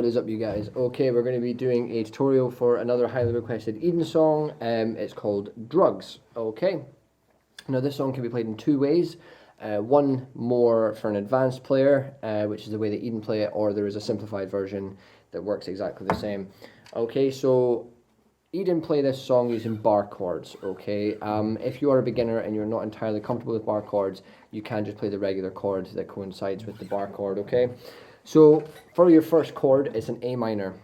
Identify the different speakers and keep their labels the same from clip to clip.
Speaker 1: What is up, you guys? Okay, we're going to be doing a tutorial for another highly requested Eden song. It's called Drugs. Okay, now this song can be played in two ways. One more for an advanced player, which is the way that Eden play it, or there is a simplified version that works exactly the same. Okay, so Eden play this song using bar chords. Okay, if you are a beginner and you're not entirely comfortable with bar chords, you can just play the regular chord that coincides with the bar chord. Okay. So for your first chord, it's an A minor.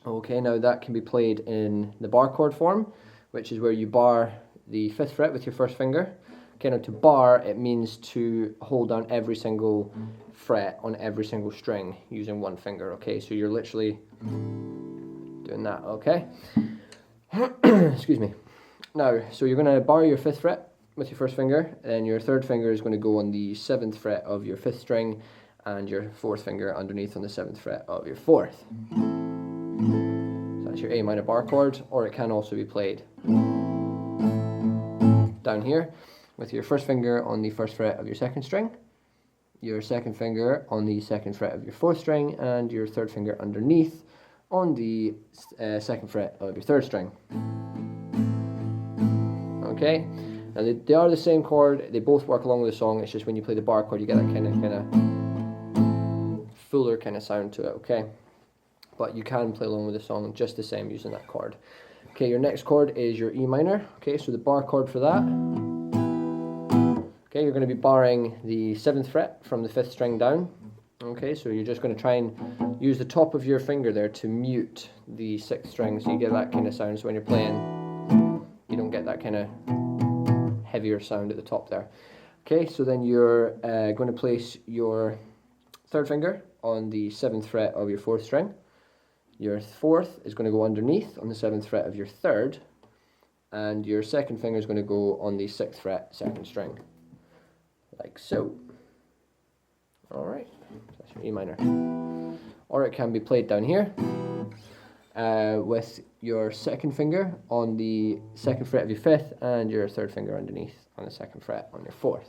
Speaker 1: Okay, now that can be played in the bar chord form, which is where you bar the 5th fret with your first finger. Okay, now to bar, it means to hold down every single fret on every single string using one finger. Okay, so you're literally doing that. Okay, excuse me. Now, so you're going to bar your 5th fret with your first finger, and your 3rd finger is going to go on the 7th fret of your 5th string, and your 4th finger underneath on the 7th fret of your 4th. So that's your A minor bar chord, or it can also be played down here with your first finger on the 1st fret of your 2nd string, your 2nd finger on the 2nd fret of your 4th string, and your 3rd finger underneath on the 2nd fret of your 3rd string. Okay, now they are the same chord, they both work along with the song, it's just when you play the bar chord you get that kind of fuller kind of sound to it. Okay, but you can play along with the song just the same using that chord. Okay, your next chord is your E minor. Okay, so the bar chord for that. Okay, you're going to be barring the 7th fret from the 5th string down. Okay, so you're just going to try and use the top of your finger there to mute the 6th string, so you get that kind of sound. So when you're playing, you don't get that kind of heavier sound at the top there. Okay, so then you're going to place your 3rd finger on the 7th fret of your 4th string. Your 4th is going to go underneath on the 7th fret of your 3rd, and your 2nd finger is going to go on the 6th fret 2nd string, like so. Alright, that's your E minor. Or it can be played down here with your 2nd finger on the 2nd fret of your 5th, and your 3rd finger underneath on the 2nd fret on your 4th.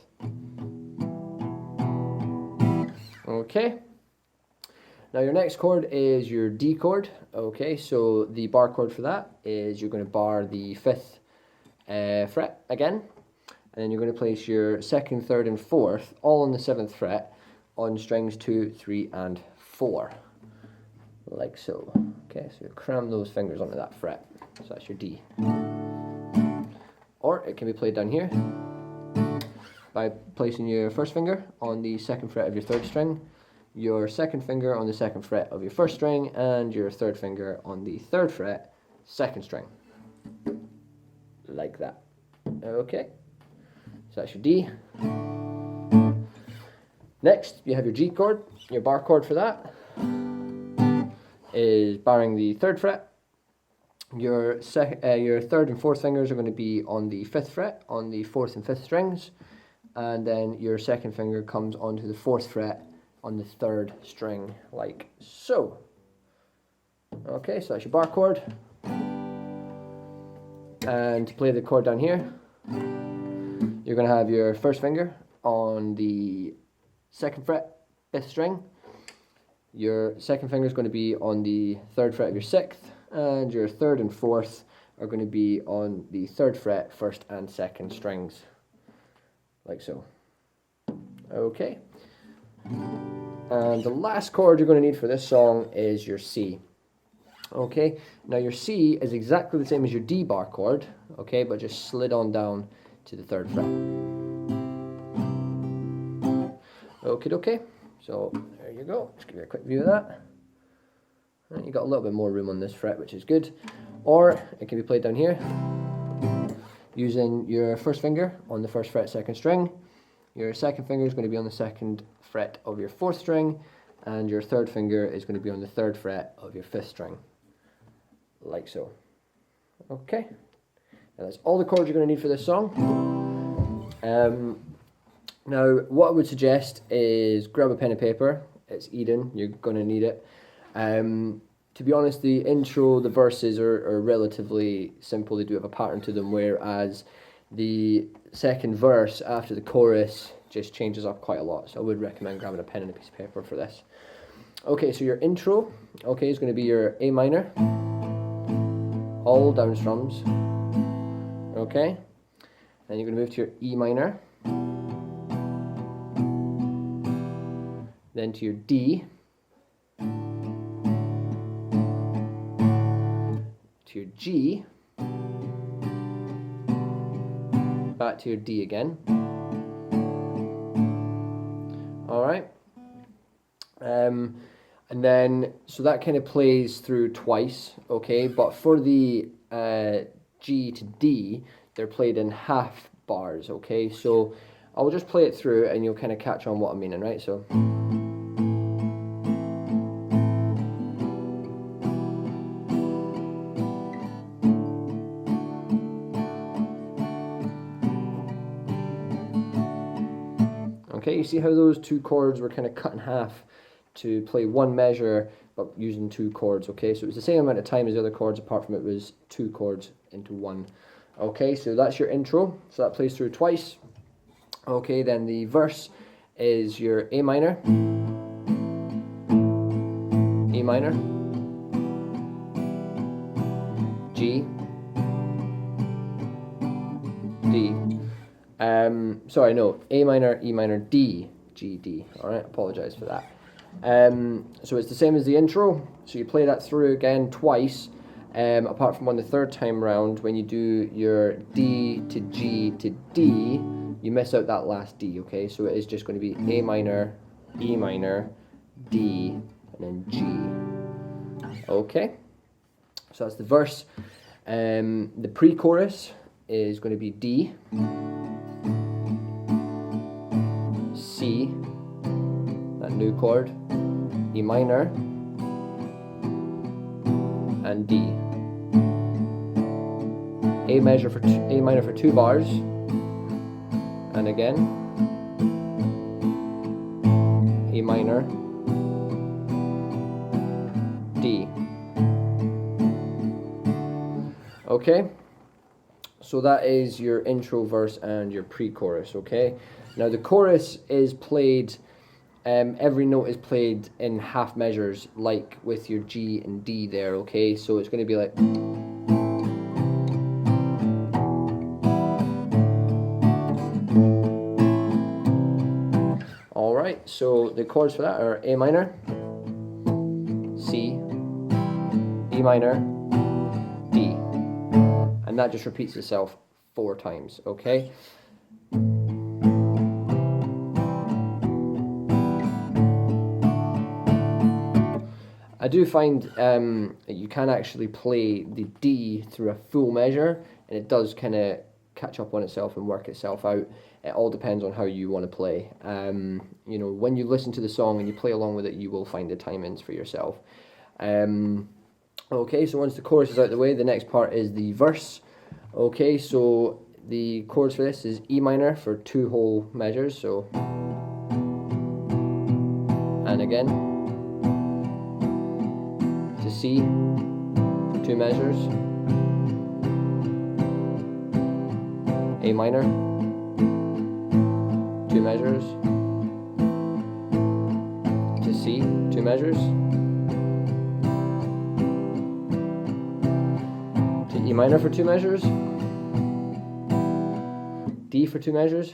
Speaker 1: Okay, now your next chord is your D chord. Okay, so the bar chord for that is you're going to bar the 5th fret again, and then you're going to place your 2nd, 3rd and 4th all on the 7th fret on strings 2, 3 and 4, like so. Okay, so you cram those fingers onto that fret, so that's your D. Or it can be played down here by placing your first finger on the 2nd fret of your 3rd string, your 2nd finger on the 2nd fret of your 1st string, and your 3rd finger on the 3rd fret 2nd string, like that. Okay, so that's your D. Next, you have your G chord. Your bar chord for that is barring the 3rd fret. Your 3rd and 4th fingers are going to be on the 5th fret on the 4th and 5th strings, and then your 2nd finger comes onto the 4th fret on the 3rd string, like so. Okay, so that's your bar chord. And to play the chord down here, you're going to have your first finger on the 2nd fret, 5th string. Your 2nd finger is going to be on the 3rd fret of your 6th, and your 3rd and 4th are going to be on the 3rd fret, 1st and 2nd strings, like so. Okay. And the last chord you're going to need for this song is your C. Okay, now your C is exactly the same as your D bar chord, okay, but just slid on down to the 3rd fret. Okay, so there you go. Just give you a quick view of that. And you got a little bit more room on this fret, which is good. Or it can be played down here using your first finger on the 1st fret 2nd string. Your 2nd finger is going to be on the 2nd fret of your 4th string, and your 3rd finger is going to be on the 3rd fret of your 5th string, like so. Okay, and that's all the chords you're going to need for this song. Now, what I would suggest is grab a pen and paper. It's Eden, you're going to need it. To be honest, the intro, the verses are relatively simple. They do have a pattern to them, whereas the second verse after the chorus just changes up quite a lot. So I would recommend grabbing a pen and a piece of paper for this. Okay, so your intro, okay, is going to be your A minor, all down strums, okay? Then you're going to move to your E minor, then to your D, to your G, back to your D again. All right. And then, so that kind of plays through twice, okay? But for the G to D, they're played in half bars, okay? So I'll just play it through and you'll kind of catch on what I'm meaning, right? So. Okay, you see how those two chords were kind of cut in half to play one measure, but using two chords, okay? So it was the same amount of time as the other chords, apart from it was two chords into one. Okay, so that's your intro. So that plays through twice. Okay, then the verse is your A minor, E minor, G, D. Sorry, no, A minor, E minor, D, G, D. All right, apologize for that. So it's the same as the intro. So you play that through again twice, apart from on the third time round when you do your D to G to D, you miss out that last D, okay? So it is just going to be A minor, E minor, D, and then G. Okay, so that's the verse. The pre-chorus is going to be D, C, that new chord, E minor, and D. A minor for 2 bars, and again, A minor, D. Okay, so that is your intro verse and your pre-chorus, okay? Now the chorus is played, every note is played in half measures, like with your G and D there, okay? So it's going to be like... Alright, so the chords for that are A minor, C, E minor, D. And that just repeats itself 4 times, okay? I do find you can actually play the D through a full measure, and it does kind of catch up on itself and work itself out. It all depends on how you want to play. You know, when you listen to the song and you play along with it, you will find the timings for yourself. Okay, so once the chorus is out of the way, the next part is the verse. Okay, so the chords for this is E minor for 2 whole measures, so, and again, to C for 2 measures, A minor, 2 measures, to C, 2 measures, to E minor for 2 measures, D for 2 measures,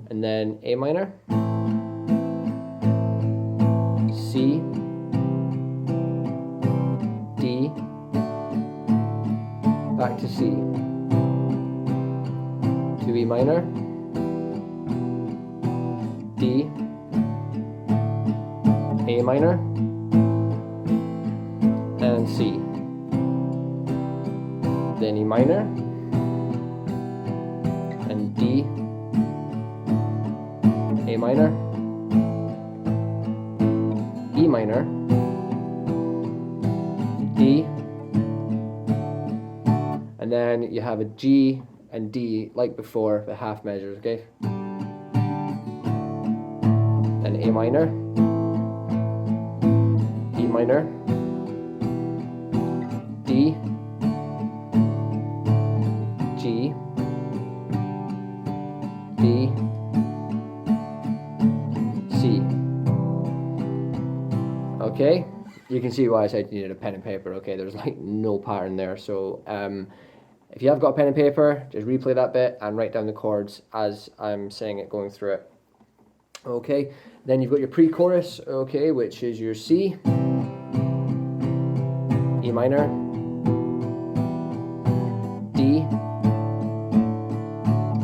Speaker 1: and then A minor, C, D, back to C, to E minor, D, A minor, and C. Then E minor, and D, A minor, E minor, D, and then you have a G and D like before, the half measures, okay? Then A minor, E minor, D, G, D, Okay, you can see why I said you needed a pen and paper. Okay, there's like no pattern there, so if you have got a pen and paper, just replay that bit and write down the chords as I'm saying it, going through it. Okay, then you've got your pre-chorus, okay, which is your C, E minor, D,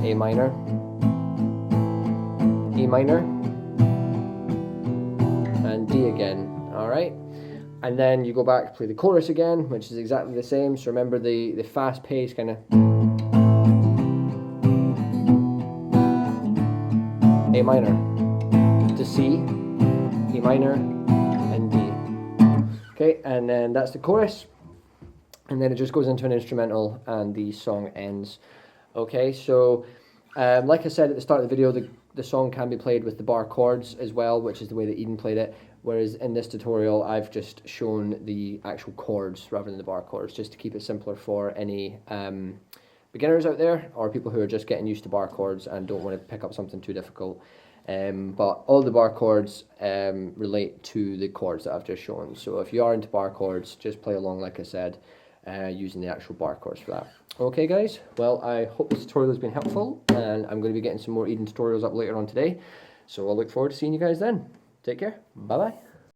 Speaker 1: A minor, E minor, and D again, alright? And then you go back, play the chorus again, which is exactly the same, so remember the fast pace kind of. A minor to C, E minor, and D. Okay, and then that's the chorus, and then it just goes into an instrumental and the song ends. Okay, so like I said at the start of the video, the song can be played with the bar chords as well, which is the way that Eden played it, whereas in this tutorial I've just shown the actual chords rather than the bar chords, just to keep it simpler for any beginners out there or people who are just getting used to bar chords and don't want to pick up something too difficult. But all the bar chords relate to the chords that I've just shown, so if you are into bar chords, just play along like I said, using the actual bar chords for that. Okay guys, well I hope this tutorial has been helpful, and I'm going to be getting some more Eden tutorials up later on today, so I'll look forward to seeing you guys then. Take care, bye bye.